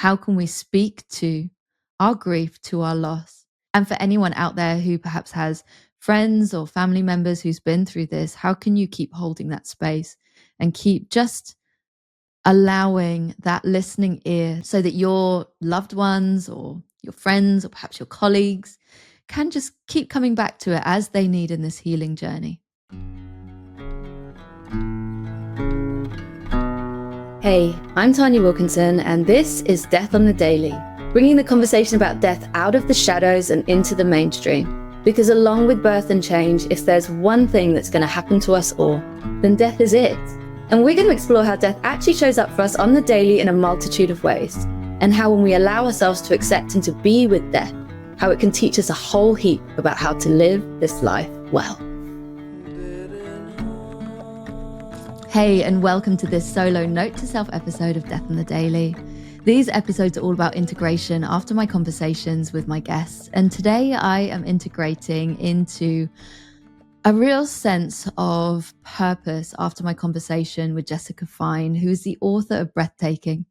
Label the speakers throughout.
Speaker 1: How can we speak to our grief, to our loss? And for anyone out there who perhaps has friends or family members who's been through this, how can you keep holding that space and keep just allowing that listening ear so that your loved ones or your friends or perhaps your colleagues can just keep coming back to it as they need in this healing journey?
Speaker 2: Hey, I'm Tanya Wilkinson, and this is Death on the Daily, bringing the conversation about death out of the shadows and into the mainstream. Because along with birth and change, if there's one thing that's going to happen to us all, then death is it. And we're going to explore how death actually shows up for us on the daily in a multitude of ways, and how when we allow ourselves to accept and to be with death, how it can teach us a whole heap about how to live this life well.
Speaker 1: Hey, and welcome to this solo Note to Self episode of Death on the Daily. These episodes are all about integration after my conversations with my guests. And today I am integrating into a real sense of purpose after my conversation with Jessica Fine, who is the author of Breathtaking.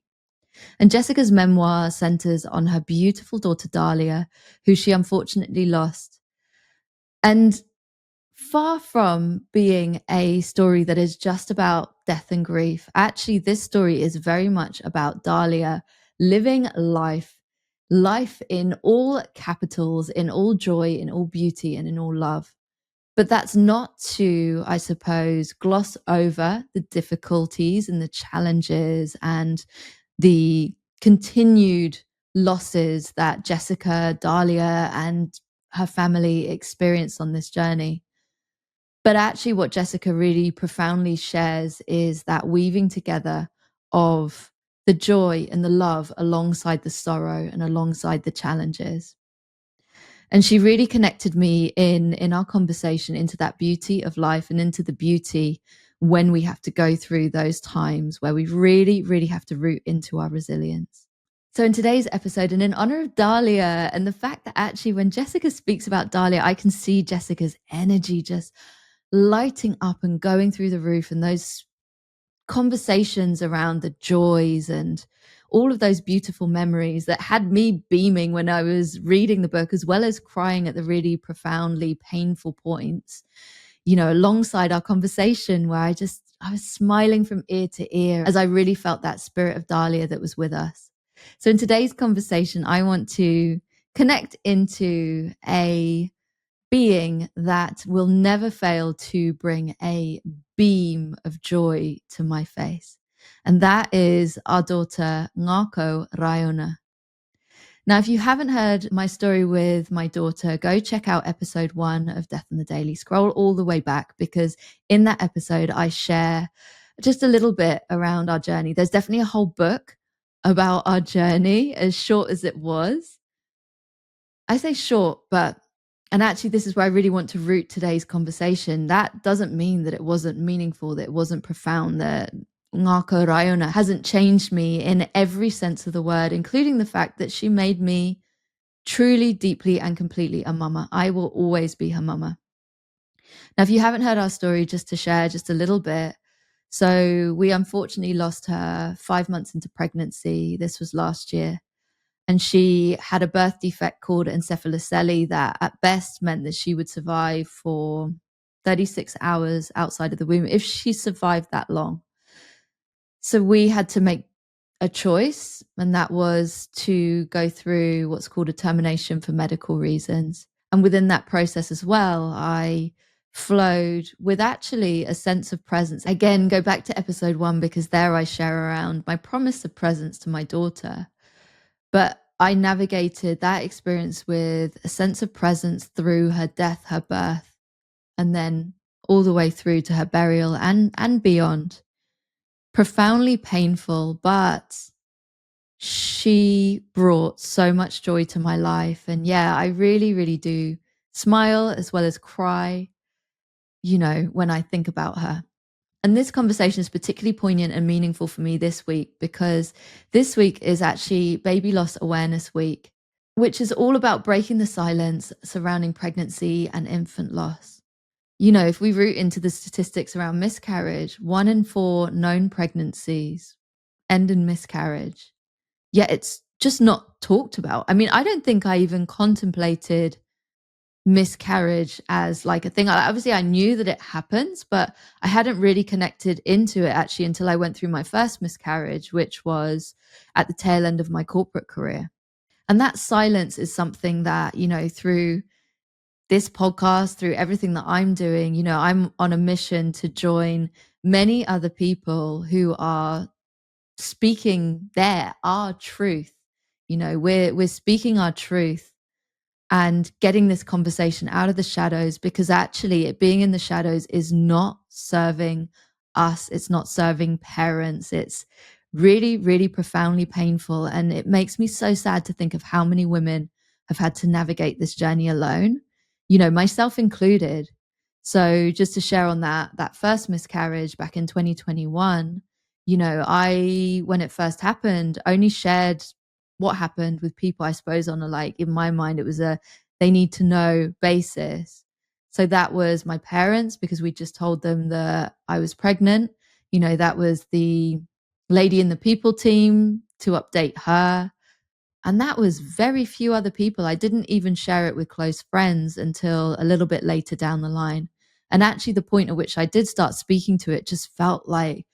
Speaker 1: And Jessica's memoir centers on her beautiful daughter, Dahlia, who she unfortunately lost. And far from being a story that is just about death and grief, actually, this story is very much about Dahlia living life in all capitals, in all joy, in all beauty, and in all love. But that's not to, I suppose, gloss over the difficulties and the challenges and the continued losses that Jessica, Dahlia, and her family experienced on this journey. But actually what Jessica really profoundly shares is that weaving together of the joy and the love alongside the sorrow and alongside the challenges. And she really connected me in our conversation into that beauty of life and into the beauty when we have to go through those times where we really, really have to root into our resilience. So in today's episode, and in honor of Dahlia and the fact that actually when Jessica speaks about Dahlia, I can see Jessica's energy just lighting up and going through the roof, and those conversations around the joys and all of those beautiful memories that had me beaming when I was reading the book, as well as crying at the really profoundly painful points, you know, alongside our conversation where I was smiling from ear to ear as I really felt that spirit of Dahlia that was with us. So in today's conversation, I want to connect into a being that will never fail to bring a beam of joy to my face. And that is our daughter, Ngākau Raiona. Now, if you haven't heard my story with my daughter, go check out episode 1 of Death on the Daily. Scroll all the way back, because in that episode, I share just a little bit around our journey. There's definitely a whole book about our journey, as short as it was. I say short, and actually this is where I really want to root today's conversation. That doesn't mean that it wasn't meaningful, that it wasn't profound, that Ngākau Raiona hasn't changed me in every sense of the word, including the fact that she made me truly, deeply, and completely a mama. I will always be her mama. Now, if you haven't heard our story, just to share just a little bit. So we unfortunately lost her 5 months into pregnancy. This was last year. And she had a birth defect called encephalocele that at best meant that she would survive for 36 hours outside of the womb if she survived that long. So we had to make a choice, and that was to go through what's called a termination for medical reasons. And within that process as well, I flowed with actually a sense of presence. Again, go back to episode 1, because there I share around my promise of presence to my daughter. But I navigated that experience with a sense of presence through her death, her birth, and then all the way through to her burial and beyond. Profoundly painful, but she brought so much joy to my life. And yeah, I really, really do smile as well as cry, you know, when I think about her. And this conversation is particularly poignant and meaningful for me this week, because this week is actually Baby Loss Awareness Week, which is all about breaking the silence surrounding pregnancy and infant loss. You know, if we root into the statistics around miscarriage, 1 in 4 known pregnancies end in miscarriage. yet it's just not talked about. I mean, I don't think I even contemplated miscarriage as like a thing. Obviously, I knew that it happens, but I hadn't really connected into it actually until I went through my first miscarriage, which was at the tail end of my corporate career. And that silence is something that, through this podcast, through everything that I'm doing, I'm on a mission to join many other people who are speaking our truth. We're speaking our truth and getting this conversation out of the shadows, because actually it being in the shadows is not serving us. It's not serving parents. It's really, really profoundly painful. And it makes me so sad to think of how many women have had to navigate this journey alone, myself included. So just to share on that first miscarriage back in 2021, I, when it first happened, only shared what happened with people, I suppose, on a, like, in my mind, it was a they need to know basis. So that was my parents, because we just told them that I was pregnant. That was the lady in the people team to update her. And that was very few other people. I didn't even share it with close friends until a little bit later down the line. And actually, the point at which I did start speaking to it just felt like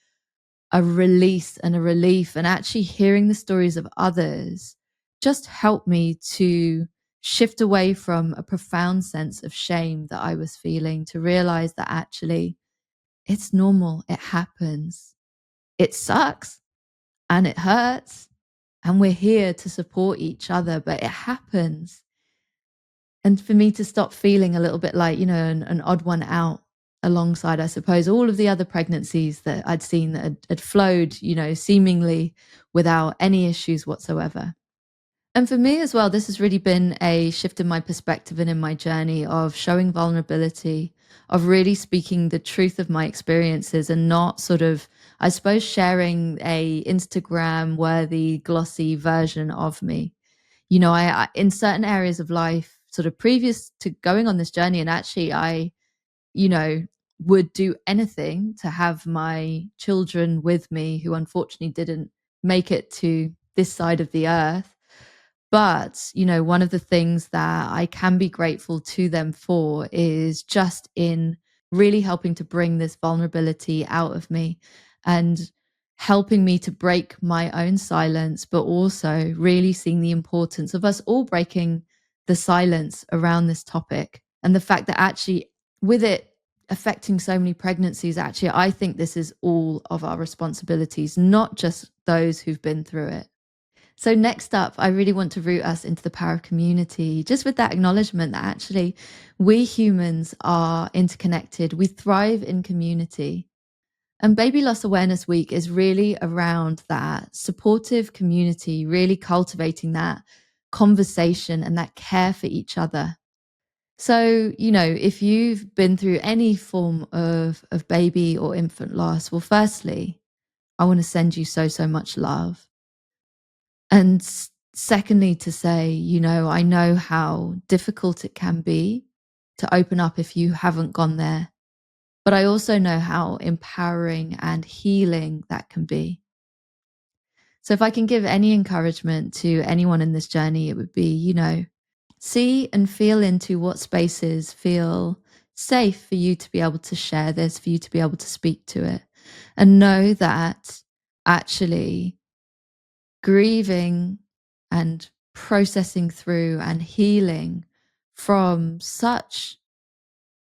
Speaker 1: a release and a relief. And actually hearing the stories of others just helped me to shift away from a profound sense of shame that I was feeling, to realize that actually it's normal. It happens. It sucks and it hurts. And we're here to support each other, but it happens. And for me to stop feeling a little bit like, an odd one out alongside, I suppose, all of the other pregnancies that I'd seen that had flowed, seemingly without any issues whatsoever. And for me as well, this has really been a shift in my perspective and in my journey of showing vulnerability, of really speaking the truth of my experiences, and not sort of, I suppose, sharing a Instagram worthy, glossy version of me. I in certain areas of life, sort of previous to going on this journey, and actually I, you know, would do anything to have my children with me, who unfortunately didn't make it to this side of the earth. But, one of the things that I can be grateful to them for is just in really helping to bring this vulnerability out of me and helping me to break my own silence, but also really seeing the importance of us all breaking the silence around this topic. And the fact that actually, with it affecting so many pregnancies, actually, I think this is all of our responsibilities, not just those who've been through it. So next up, I really want to root us into the power of community, just with that acknowledgement that actually we humans are interconnected. We thrive in community. And Baby Loss Awareness Week is really around that supportive community, really cultivating that conversation and that care for each other. So, if you've been through any form of baby or infant loss, well, firstly, I want to send you so, so much love. And secondly, to say, I know how difficult it can be to open up if you haven't gone there. But I also know how empowering and healing that can be. So if I can give any encouragement to anyone in this journey, it would be, see and feel into what spaces feel safe for you to be able to share this, for you to be able to speak to it. And know that actually grieving and processing through and healing from such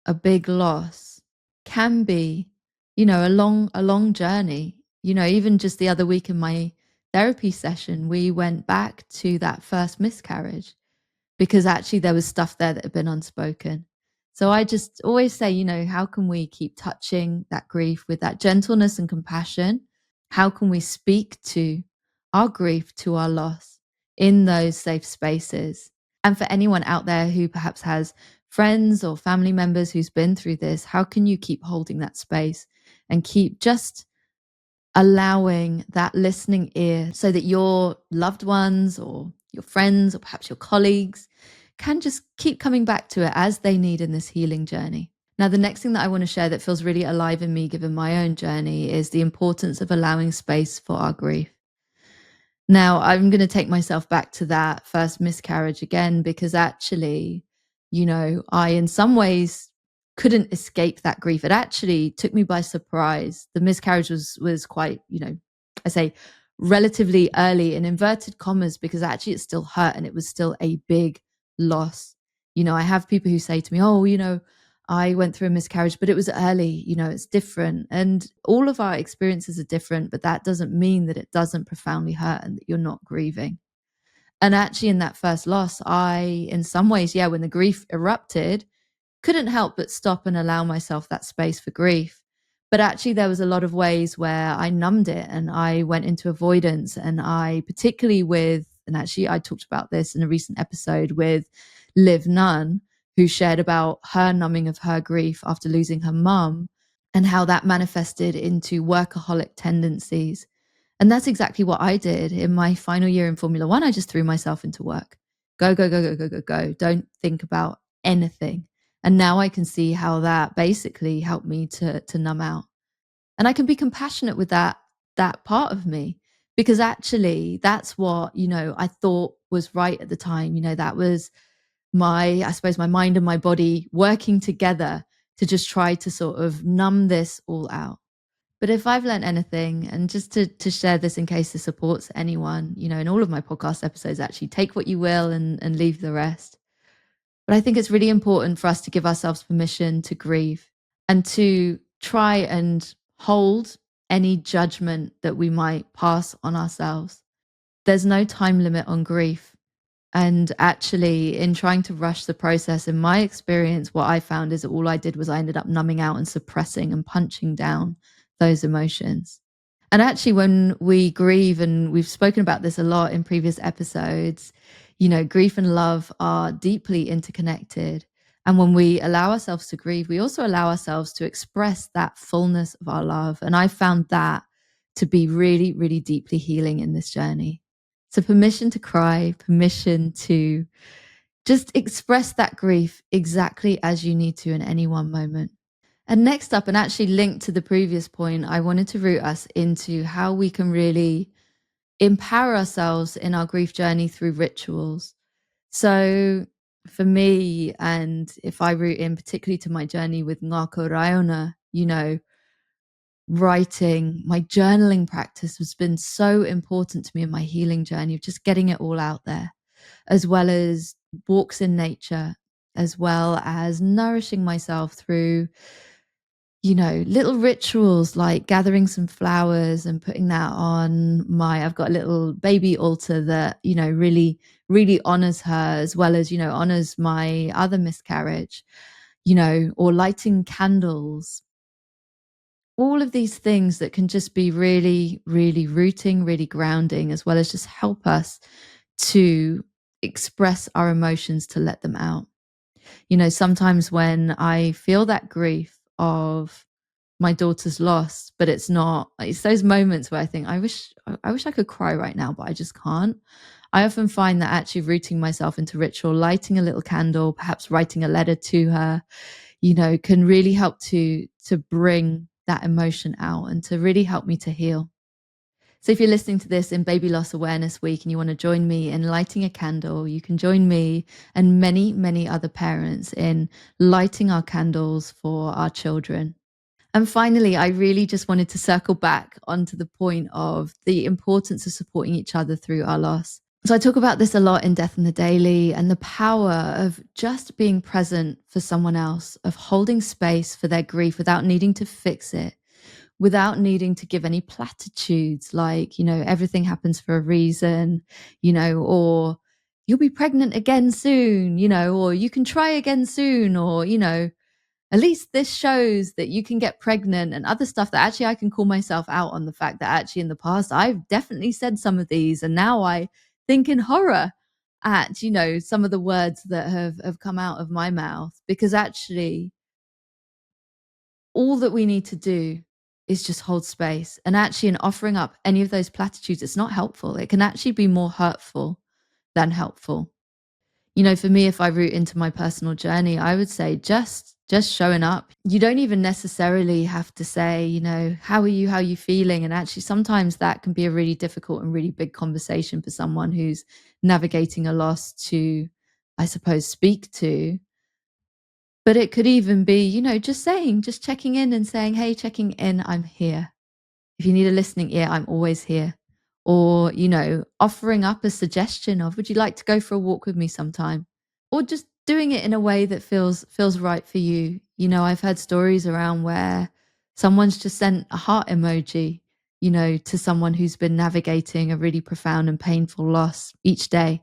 Speaker 1: a big loss can be, a long journey. Even just the other week in my therapy session, we went back to that first miscarriage because actually there was stuff there that had been unspoken. So I just always say, how can we keep touching that grief with that gentleness and compassion? How can we speak to our grief, to our loss in those safe spaces? And for anyone out there who perhaps has friends or family members who's been through this, how can you keep holding that space and keep just allowing that listening ear so that your loved ones or your friends or perhaps your colleagues can just keep coming back to it as they need in this healing journey. Now, the next thing that I want to share that feels really alive in me, given my own journey, is the importance of allowing space for our grief. Now, I'm going to take myself back to that first miscarriage again, because actually, I in some ways couldn't escape that grief. It actually took me by surprise. The miscarriage was quite, I say relatively early in inverted commas, because actually it still hurt and it was still a big loss. I have people who say to me, "Oh, I went through a miscarriage, but it was early, it's different." And all of our experiences are different, but that doesn't mean that it doesn't profoundly hurt and that you're not grieving. And actually, in that first loss, in some ways, yeah, when the grief erupted, couldn't help but stop and allow myself that space for grief. But actually, there was a lot of ways where I numbed it and I went into avoidance. And and actually, I talked about this in a recent episode with Liv Nunn, who shared about her numbing of her grief after losing her mum and how that manifested into workaholic tendencies. And that's exactly what I did in my final year in Formula One. I just threw myself into work. Go, go, go, go, go, go, go. Don't think about anything. And now I can see how that basically helped me to numb out. And I can be compassionate with that part of me, because actually that's what, I thought was right at the time. That was I suppose my mind and my body working together to just try to sort of numb this all out. But if I've learned anything, and just to share this in case this supports anyone, in all of my podcast episodes, actually take what you will and leave the rest. But I think it's really important for us to give ourselves permission to grieve and to try and hold any judgment that we might pass on ourselves. There's no time limit on grief. And actually, in trying to rush the process, in my experience, what I found is that all I did was I ended up numbing out and suppressing and punching down those emotions. And actually, when we grieve, and we've spoken about this a lot in previous episodes, grief and love are deeply interconnected. And when we allow ourselves to grieve, we also allow ourselves to express that fullness of our love. And I found that to be really, really deeply healing in this journey. So permission to cry, permission to just express that grief exactly as you need to in any one moment. And next up, and actually linked to the previous point, I wanted to root us into how we can really empower ourselves in our grief journey through rituals. So for me, and if I root in particularly to my journey with Ngākau Raiona, writing, my journaling practice has been so important to me in my healing journey of just getting it all out there, as well as walks in nature, as well as nourishing myself through, little rituals like gathering some flowers and putting that on I've got a little baby altar that, really, really honors her, as well as, honors my other miscarriage, or lighting candles. All of these things that can just be really, really rooting, really grounding, as well as just help us to express our emotions, to let them out. Sometimes when I feel that grief of my daughter's loss, but it's those moments where I think, I wish I could cry right now, but I just can't. I often find that actually rooting myself into ritual, lighting a little candle, perhaps writing a letter to her, can really help to bring that emotion out and to really help me to heal. So if you're listening to this in Baby Loss Awareness Week and you want to join me in lighting a candle, you can join me and many, many other parents in lighting our candles for our children. And finally, I really just wanted to circle back onto the point of the importance of supporting each other through our loss. So I talk about this a lot in Death in the Daily, and the power of just being present for someone else, of holding space for their grief without needing to fix it, without needing to give any platitudes like, everything happens for a reason, or you'll be pregnant again soon, or you can try again soon, or, at least this shows that you can get pregnant, and other stuff that actually I can call myself out on the fact that actually in the past, I've definitely said some of these. And now I think in horror at, some of the words that have come out of my mouth, because actually all that we need to do is just hold space. And actually in offering up any of those platitudes, it's not helpful. It can actually be more hurtful than helpful. For me, if I root into my personal journey, I would say just showing up. You don't even necessarily have to say, how are you? How are you feeling? And actually, sometimes that can be a really difficult and really big conversation for someone who's navigating a loss to, I suppose, speak to. But it could even be, just checking in and saying, hey, checking in, I'm here. If you need a listening ear, I'm always here. Or, offering up a suggestion of, would you like to go for a walk with me sometime? Or just doing it in a way that feels right for you. I've heard stories around where someone's just sent a heart emoji, to someone who's been navigating a really profound and painful loss each day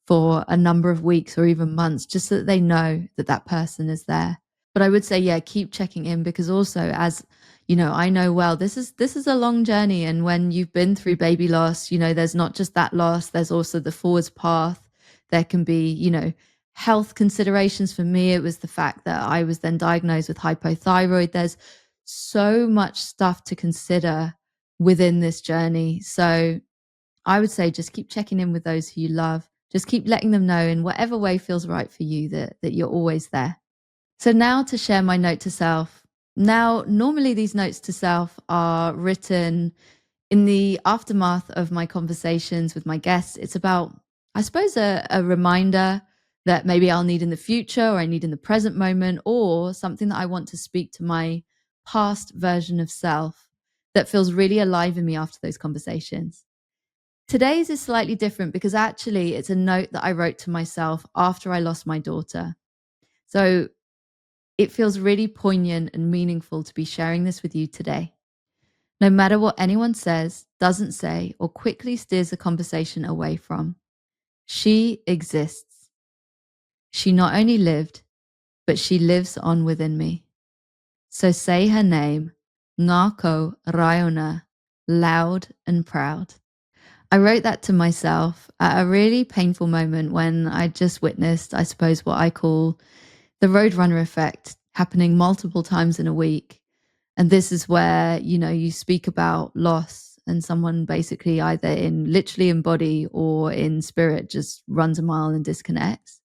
Speaker 1: for a number of weeks or even months, just so that they know that that person is there. But I would say, yeah, keep checking in, because also, as I know well, this is a long journey. And when you've been through baby loss, there's not just that loss, there's also the forwards path. There can be, health considerations. For me, it was the fact that I was then diagnosed with hypothyroid. There's so much stuff to consider within this journey. So I would say just keep checking in with those who you love. Just keep letting them know in whatever way feels right for you that you're always there. So now to share my note to self. Now, normally these notes to self are written in the aftermath of my conversations with my guests. It's about, I suppose, a reminder that maybe I'll need in the future, or I need in the present moment, or something that I want to speak to my past version of self that feels really alive in me after those conversations. Today's is slightly different because actually it's a note that I wrote to myself after I lost my daughter. So it feels really poignant and meaningful to be sharing this with you today. No matter what anyone says, doesn't say, or quickly steers the conversation away from, she exists. She not only lived, but she lives on within me. So say her name, Ngākau Raiona, loud and proud. I wrote that to myself at a really painful moment when I just witnessed, I suppose, what I call the roadrunner effect happening multiple times in a week. And this is where, you speak about loss and someone basically either literally in body or in spirit just runs a mile and disconnects.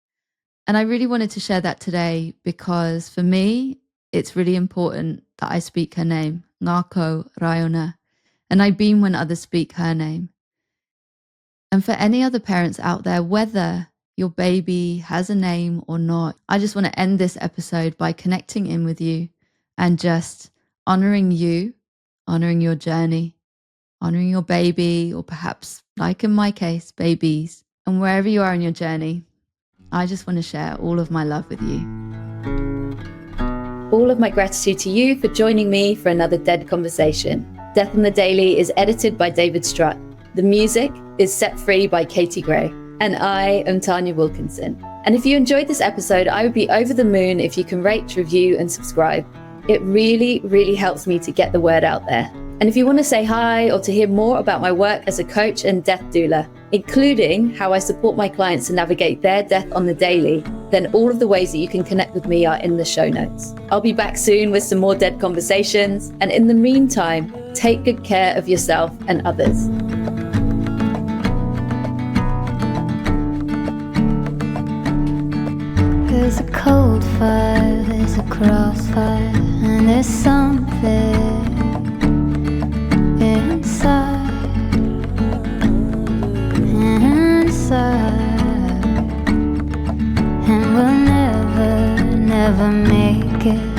Speaker 1: And I really wanted to share that today because for me, it's really important that I speak her name, Ngākau Raiona, and I beam when others speak her name. And for any other parents out there, whether your baby has a name or not, I just want to end this episode by connecting in with you and just honoring you, honoring your journey, honoring your baby, or perhaps, like in my case, babies. And wherever you are in your journey, I just want to share all of my love with you.
Speaker 2: All of my gratitude to you for joining me for another Dead Conversation. Death on the Daily is edited by David Strutt. The music is Set Free by Katie Gray. And I am Tanya Wilkinson. And if you enjoyed this episode, I would be over the moon if you can rate, review, and subscribe. It really, really helps me to get the word out there. And if you want to say hi or to hear more about my work as a coach and death doula, including how I support my clients to navigate their death on the daily, then all of the ways that you can connect with me are in the show notes. I'll be back soon with some more Dead Conversations. And in the meantime, take good care of yourself and others.
Speaker 3: There's a cold fire, there's a crossfire, and there's something inside, and we'll never make it.